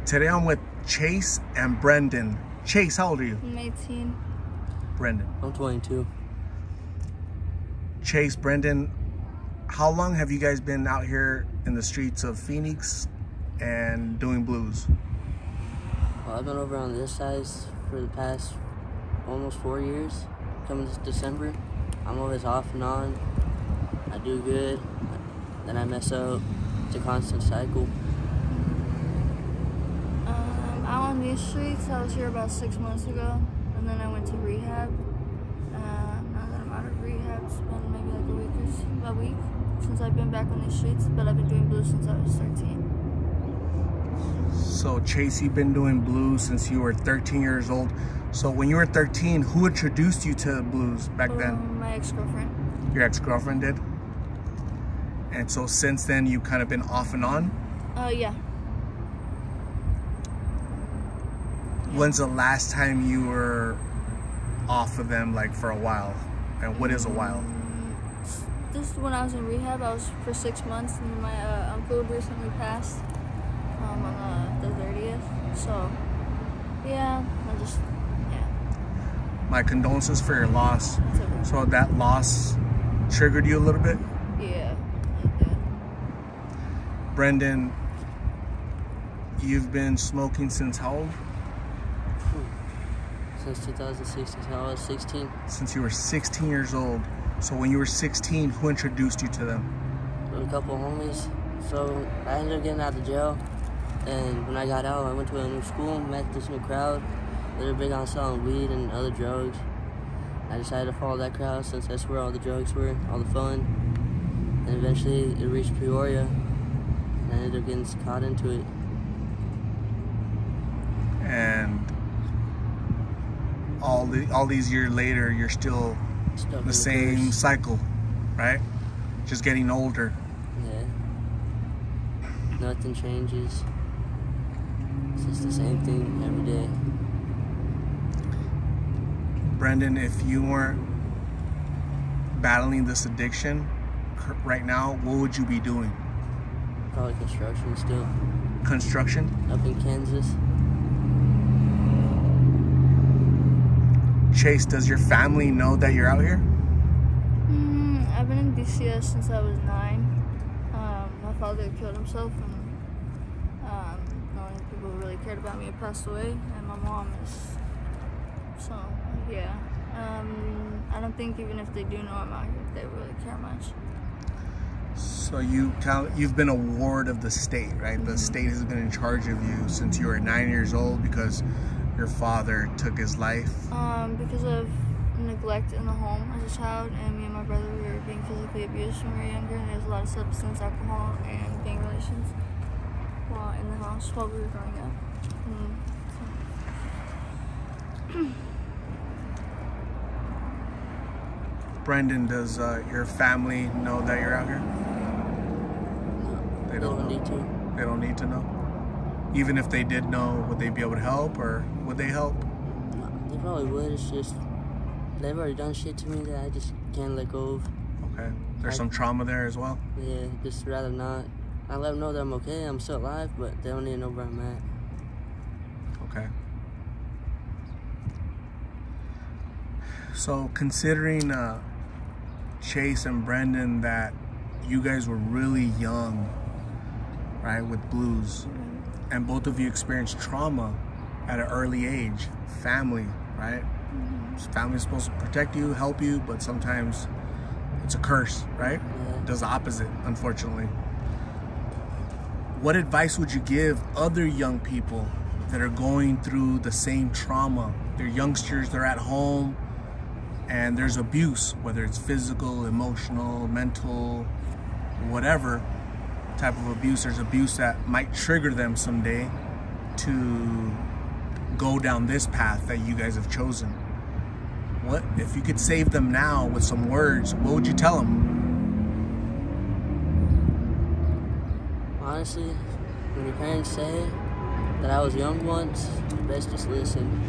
Today I'm with Chase and Brenden. Chase, how old are you? I'm 18. Brenden. I'm 22. Chase, Brenden, how long have you guys been out here in the streets of Phoenix and doing blues? Well, I've been over on this side for the past almost 4 years. Coming this December, I'm always off and on. I do good, then I mess up. It's a constant cycle. Out on these streets, I was here about 6 months ago, and then I went to rehab. Now that I'm out of rehab, it's been maybe like a week since I've been back on these streets, but I've been doing blues since I was 13. So Chase, you've been doing blues since you were 13 years old. So when you were 13, who introduced you to blues back then? My ex-girlfriend. Your ex-girlfriend did? And so since then, you've kind of been off and on? Yeah. When's the last time you were off of them, like for a while? And what is a while? This when I was in rehab. I was for 6 months, and my uncle recently passed on the 30th. So, yeah. My condolences for your loss. It's okay. So that loss triggered you a little bit? Yeah, it did. Brenden, you've been smoking since how old? Since 2016, I was 16. Since you were 16 years old. So when you were 16, who introduced you to them? With a couple of homies. So I ended up getting out of jail. And when I got out, I went to a new school, met this new crowd. They were big on selling weed and other drugs. I decided to follow that crowd since that's where all the drugs were, all the fun. And eventually it reached Peoria, and I ended up getting caught into it. And all these years later, you're still Stuck the same cycle, right? Just getting older. Yeah. Nothing changes. It's just the same thing every day. Brenden, if you weren't battling this addiction right now, what would you be doing? Probably construction still. Construction? Up in Kansas. Chase, does your family know that you're out here? I've been in DCS since I was 9. My father killed himself, and the only people who really cared about me had passed away, and my mom is. So, yeah. I don't think even if they do know I'm out here, they really care much. So you've been a ward of the state, right? The state has been in charge of you since you were 9 years old because your father took his life. Because of neglect in the home as a child, and me and my brother were being physically abused when we were younger, and there was a lot of substance, alcohol, and gang relations while in the house while we were growing up. Brenden, does your family know that you're out here? No, They don't need to. They don't need to know? Even if they did know, would they be able to help, or would they help? No, they probably would. It's just they've already done shit to me that I just can't let go of. Okay. There's some trauma there as well? Yeah, just rather not. I let them know that I'm okay, I'm still alive, but they don't need to know where I'm at. Okay. So considering Chase and Brenden, that you guys were really young, right, with blues, and both of you experienced trauma at an early age, family, right? Family's supposed to protect you, help you, but sometimes it's a curse, right? Yeah. It does the opposite, unfortunately. What advice would you give other young people that are going through the same trauma? They're youngsters, they're at home, and there's abuse, whether it's physical, emotional, mental, whatever type of abuse. There's abuse that might trigger them someday to go down this path that you guys have chosen. What if you could save them now with some words? What would you tell them? Honestly, when your parents say that I was young once, you best just listen.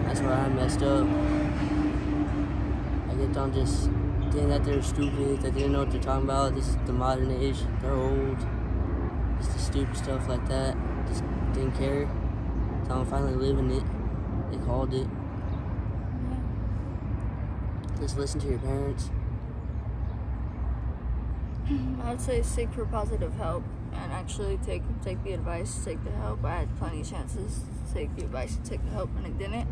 That's where I messed up. I kept on just thinking that they were stupid, that they didn't know what they're talking about. This is the modern age. They're old. Just the stupid stuff like that. Just didn't care. Until I'm finally living it. They called it. Just listen to your parents. I would say seek for positive help and actually take the advice, take the help. I had plenty of chances to take the advice and take the help, and I didn't.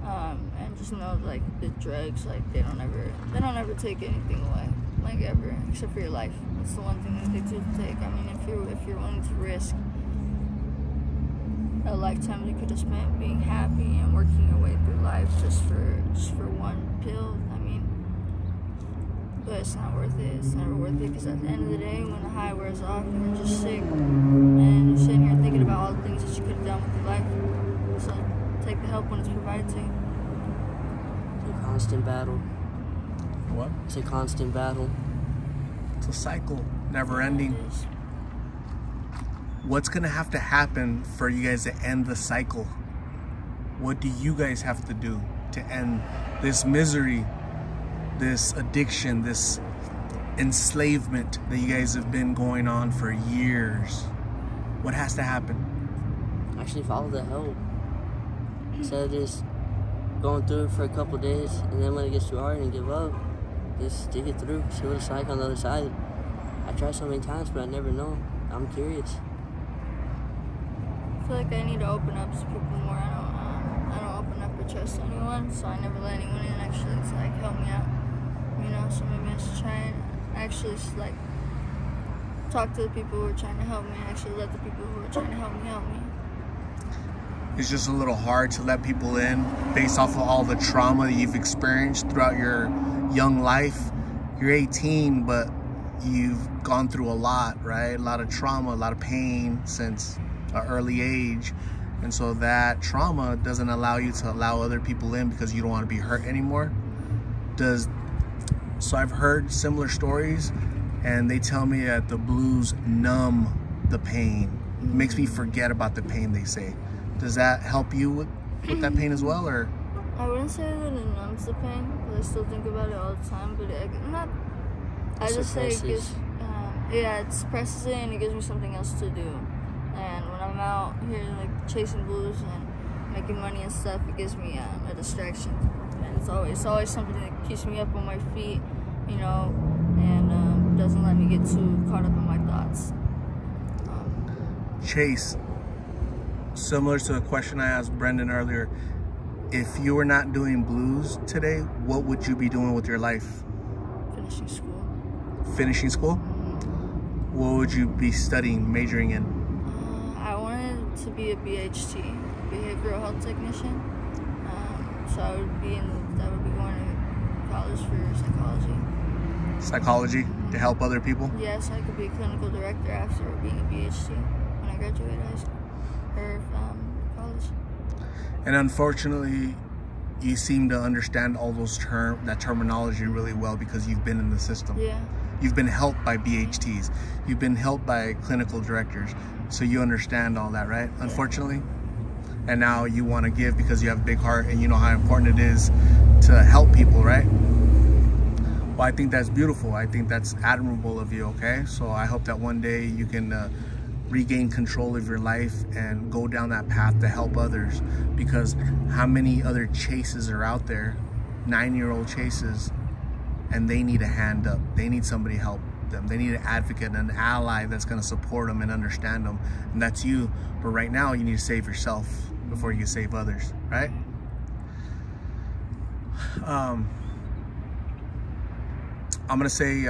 And just know, like, the drugs, like, they don't ever take anything away, like, ever, except for your life. That's the one thing that they do take. I mean, if you're willing to risk a lifetime that you could have spent being happy and working your way through life just for one pill, I mean, but it's not worth it. It's never worth it, because at the end of the day, when the high wears off and you're just sick and you're sitting here thinking about all the things that you could have done with your life, so take the help when it's provided to you. It's a constant battle. What? It's a constant battle. It's a cycle, never ending. It is. What's gonna have to happen for you guys to end the cycle? What do you guys have to do to end this misery, this addiction, this enslavement that you guys have been going on for years? What has to happen? Actually follow the help. Instead of just going through it for a couple days, and then when it gets too hard and give up, just stick it through. See what it's like on the other side. I tried so many times, but I never know. I'm curious. I feel like I need to open up to people more. I don't open up or trust anyone, so I never let anyone in actually to, like, help me out. You know, so maybe I should try and actually, like, talk to the people who are trying to help me, and actually let the people who are trying to help me. It's just a little hard to let people in based off of all the trauma that you've experienced throughout your young life. You're 18, but you've gone through a lot, right? A lot of trauma, a lot of pain since an early age. And so that trauma doesn't allow you to allow other people in because you don't want to be hurt anymore. So I've heard similar stories, and they tell me that the blues numb the pain. It makes me forget about the pain, they say. Does that help you with that pain as well, or? I wouldn't say that it numbs the pain, because I still think about it all the time, but I just say it gives, it suppresses it, and it gives me something else to do. And when I'm out here, like, chasing blues and making money and stuff, it gives me a distraction. And it's always something that keeps me up on my feet, you know, and doesn't let me get too caught up in my thoughts. Chase, similar to the question I asked Brenden earlier, if you were not doing blues today, what would you be doing with your life? Finishing school. Finishing school? What would you be studying, majoring in? I wanted to be a BHT, behavioral health technician. So I would be going to college for psychology. Psychology, to help other people? Yes, I could be a clinical director after being a BHT when I graduated high school or college. And unfortunately, you seem to understand all those that terminology really well because you've been in the system. Yeah. You've been helped by BHTs. You've been helped by clinical directors. So you understand all that, right? Unfortunately. And now you want to give because you have a big heart and you know how important it is to help people, right? Well, I think that's beautiful. I think that's admirable of you, okay? So I hope that one day you can regain control of your life and go down that path to help others, because how many other chases are out there, 9-year-old chases, and they need a hand up. They need somebody to help them. They need an advocate, an ally that's going to support them and understand them, and that's you. But right now you need to save yourself before you can save others, right? I'm gonna say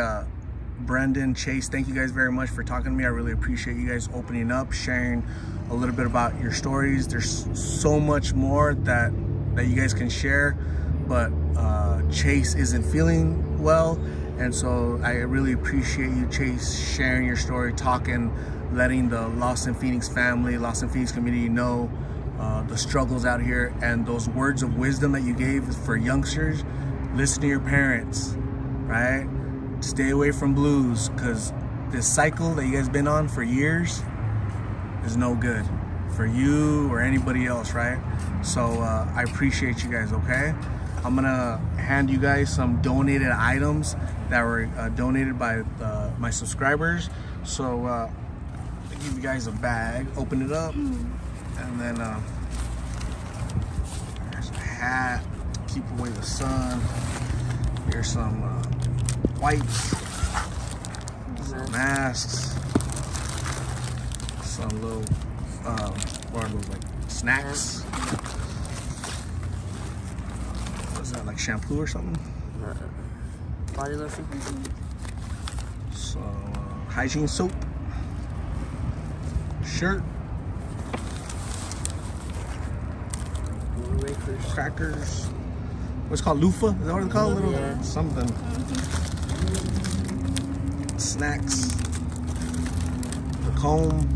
Brenden, Chase, thank you guys very much for talking to me. I really appreciate you guys opening up, sharing a little bit about your stories. There's so much more that you guys can share, but Chase isn't feeling well, and so I really appreciate you, Chase, sharing your story, talking, letting the Lost in Phoenix family, Lost in Phoenix community know the struggles out here, and those words of wisdom that you gave for youngsters. Listen to your parents, right? Stay away from blues, because this cycle that you guys been on for years is no good for you or anybody else, right? So I appreciate you guys, okay? I'm gonna hand you guys some donated items that were donated by my subscribers. So give you guys a bag. Open it up, and then there's a hat. Keep away the sun. Here's some wipes, some masks, some little what are those, like snacks? What's that, like shampoo or something? Body lotion. Some hygiene soap, shirt, crackers. What's it called, loofah? Is that what it's called? Little something. Snacks. The comb.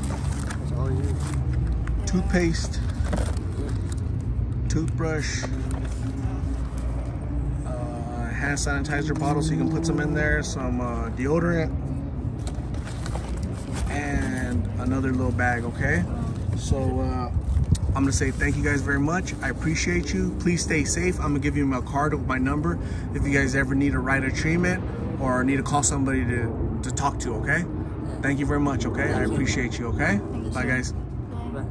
That's all you need. Toothpaste. Toothbrush. Hand sanitizer bottle so you can put some in there. Some deodorant. And another little bag, okay? So I'm gonna say thank you guys very much. I appreciate you. Please stay safe. I'm gonna give you my card with my number if you guys ever need a ride or treatment or need to call somebody to talk to, okay? Thank you very much, okay? I appreciate you, okay? Bye, guys. Bye.